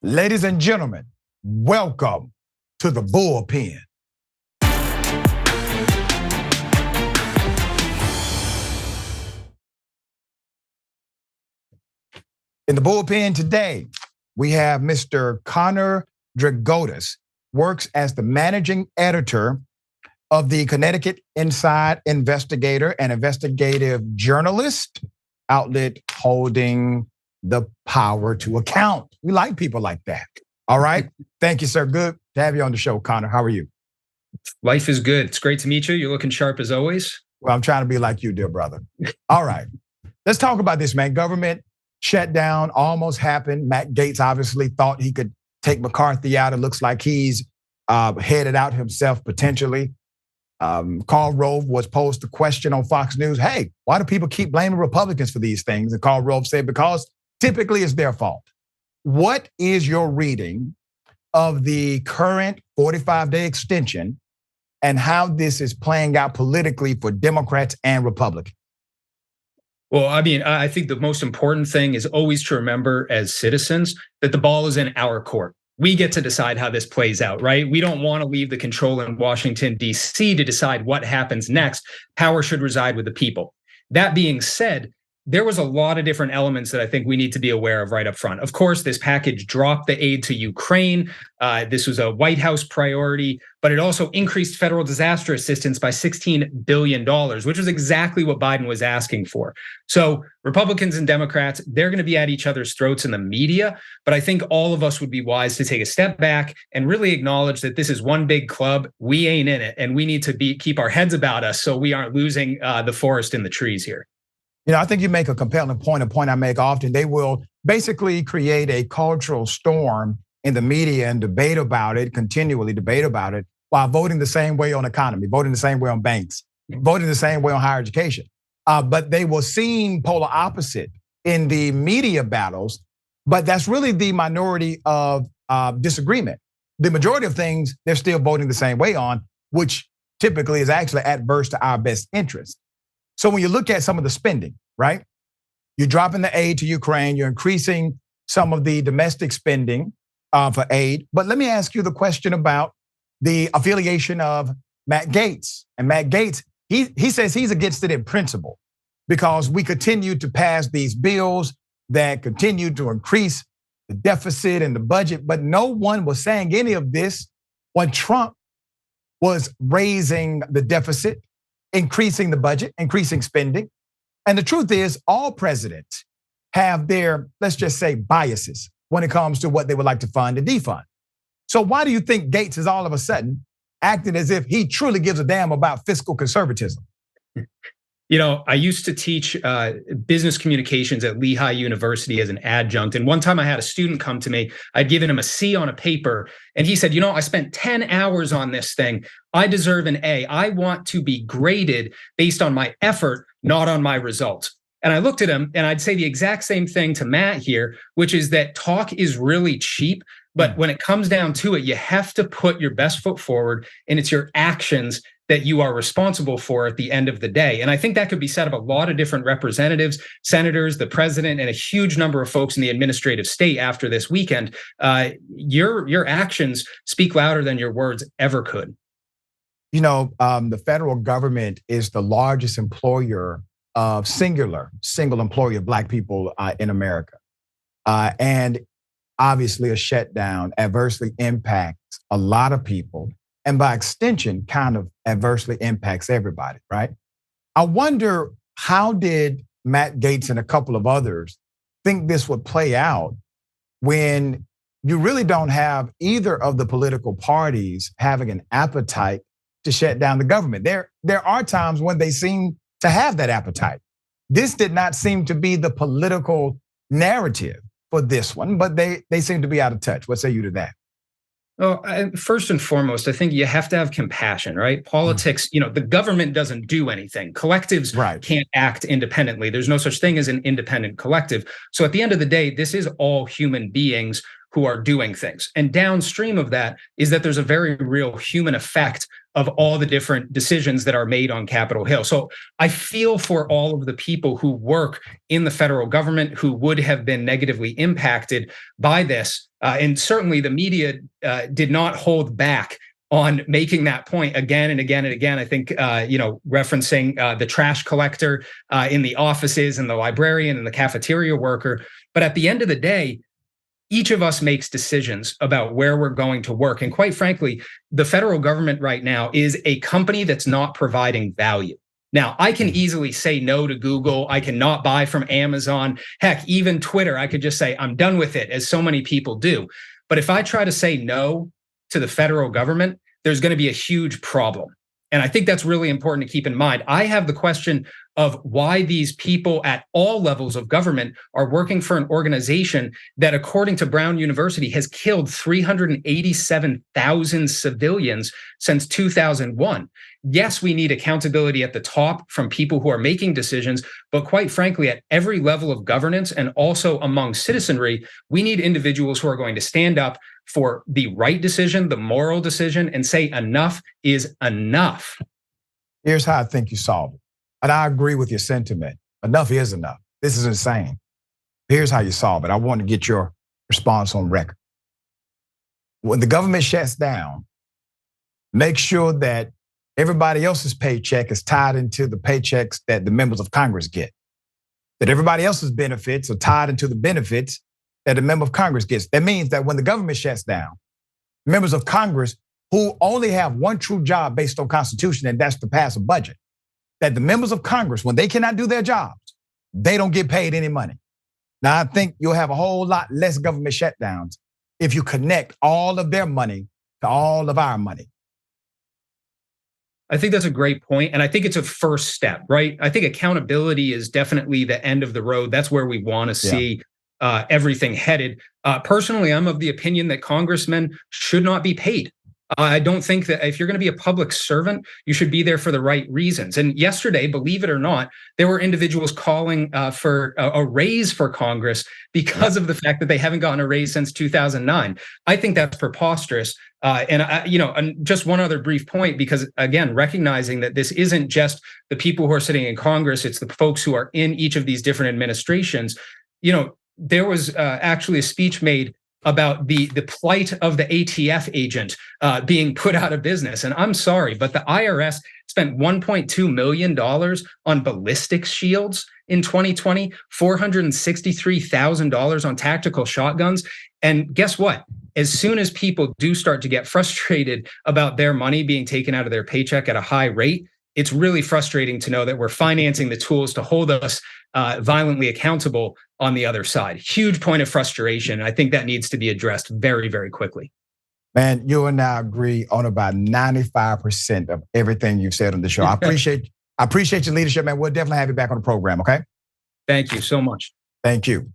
Ladies and gentlemen, welcome to the Bullpen. In the Bullpen today, we have Mr. Connor Drigotas, works as the managing editor of the Connecticut Inside Investigator and investigative journalist outlet holding the power to account. We like people like that. All right. Thank you, sir. Good to have you on the show, Connor. How are you? Life is good. It's great to meet you. You're looking sharp as always. Well, I'm trying to be like you, dear brother. All right. Let's talk about this, man. Government shutdown almost happened. Matt Gaetz obviously thought he could take McCarthy out. It looks like he's headed out himself potentially. Karl Rove was posed the question on Fox News, hey, why do people keep blaming Republicans for these things? And Karl Rove said, because typically it's their fault. What is your reading of the current 45-day extension and how this is playing out politically for Democrats and Republicans? Well, I mean, I think the most important thing is always to remember as citizens that the ball is in our court. We get to decide how this plays out, right? We don't want to leave the control in Washington, D.C. to decide what happens next. Power should reside with the people. That being said, there was a lot of different elements that I think we need to be aware of right up front. Of course, this package dropped the aid to Ukraine. This was a White House priority, but it also increased federal disaster assistance by $16 billion, which was exactly what Biden was asking for. So Republicans and Democrats, they're going to be at each other's throats in the media, but I think all of us would be wise to take a step back and really acknowledge that this is one big club. We ain't in it, and we need to keep our heads about us so we aren't losing the forest in the trees here. You know, I think you make a compelling point, a point I make often. They will basically create a cultural storm in the media and debate about it, continually debate about it, while voting the same way on economy, voting the same way on banks, voting the same way on higher education. But they will seem polar opposite in the media battles, but that's really the minority of disagreement. The majority of things, they're still voting the same way on, which typically is actually adverse to our best interest. So when you look at some of the spending, right? You're dropping the aid to Ukraine, you're increasing some of the domestic spending for aid. But let me ask you the question about the affiliation of Matt Gaetz. And Matt Gaetz, he says he's against it in principle because we continue to pass these bills that continue to increase the deficit and the budget. But no one was saying any of this when Trump was raising the deficit, increasing the budget, increasing spending. And the truth is, all presidents have their, let's just say, biases when it comes to what they would like to fund and defund. So why do you think Gaetz is all of a sudden acting as if he truly gives a damn about fiscal conservatism? You know, I used to teach business communications at Lehigh University as an adjunct. And one time I had a student come to me, I'd given him a C on a paper. And he said, you know, I spent 10 hours on this thing. I deserve an A. I want to be graded based on my effort, not on my results. And I looked at him and I'd say the exact same thing to Matt here, which is that talk is really cheap. But when it comes down to it, you have to put your best foot forward, and it's your actions that you are responsible for at the end of the day. And I think that could be said of a lot of different representatives, senators, the president, and a huge number of folks in the administrative state after this weekend. Your actions speak louder than your words ever could. You know, the federal government is the largest employer of single employer of Black people in America. And obviously a shutdown adversely impacts a lot of people, and by extension, kind of adversely impacts everybody, right? I wonder, how did Matt Gaetz and a couple of others think this would play out when you really don't have either of the political parties having an appetite to shut down the government? There are times when they seem to have that appetite. This did not seem to be the political narrative for this one, but they seem to be out of touch. What say you to that? Well, first and foremost, I think you have to have compassion, right? Politics, you know, the government doesn't do anything. Collectives can't act independently. There's no such thing as an independent collective. So at the end of the day, this is all human beings who are doing things. And downstream of that is that there's a very real human effect of all the different decisions that are made on Capitol Hill. So I feel for all of the people who work in the federal government who would have been negatively impacted by this. And certainly the media did not hold back on making that point again and again and again. I think, referencing the trash collector in the offices and the librarian and the cafeteria worker. But at the end of the day, each of us makes decisions about where we're going to work. And quite frankly, the federal government right now is a company that's not providing value. Now, I can easily say no to Google. I cannot buy from Amazon. Heck, even Twitter, I could just say, I'm done with it, as so many people do. But if I try to say no to the federal government, there's going to be a huge problem. And I think that's really important to keep in mind. I have the question of why these people at all levels of government are working for an organization that, according to Brown University, has killed 387,000 civilians since 2001. Yes, we need accountability at the top from people who are making decisions, but quite frankly, at every level of governance and also among citizenry, we need individuals who are going to stand up for the right decision, the moral decision, and say enough is enough. Here's how I think you solve it. And I agree with your sentiment. Enough is enough. This is insane. Here's how you solve it. I want to get your response on record. When the government shuts down, make sure that everybody else's paycheck is tied into the paychecks that the members of Congress get. That everybody else's benefits are tied into the benefits that a member of Congress gets. That means that when the government shuts down, members of Congress who only have one true job based on Constitution, and that's to pass a budget, that the members of Congress, when they cannot do their jobs, they don't get paid any money. Now, I think you'll have a whole lot less government shutdowns if you connect all of their money to all of our money. I think that's a great point. And I think it's a first step, right? I think accountability is definitely the end of the road. That's where we want to see everything headed. Personally, I'm of the opinion that congressmen should not be paid. I don't think that if you're going to be a public servant, you should be there for the right reasons. And yesterday, believe it or not, there were individuals calling for a raise for Congress because of the fact that they haven't gotten a raise since 2009. I think that's preposterous. And just one other brief point, because again, recognizing that this isn't just the people who are sitting in Congress, it's the folks who are in each of these different administrations. There was actually a speech made about the plight of the ATF agent being put out of business. And I'm sorry, but the IRS spent $1.2 million on ballistic shields in 2020, $463,000 on tactical shotguns. And guess what? As soon as people do start to get frustrated about their money being taken out of their paycheck at a high rate, it's really frustrating to know that we're financing the tools to hold us violently accountable on the other side. Huge point of frustration. I think that needs to be addressed very, very quickly. Man, you and I agree on about 95% of everything you've said on the show. I appreciate your leadership, man. We'll definitely have you back on the program, okay? Thank you so much. Thank you.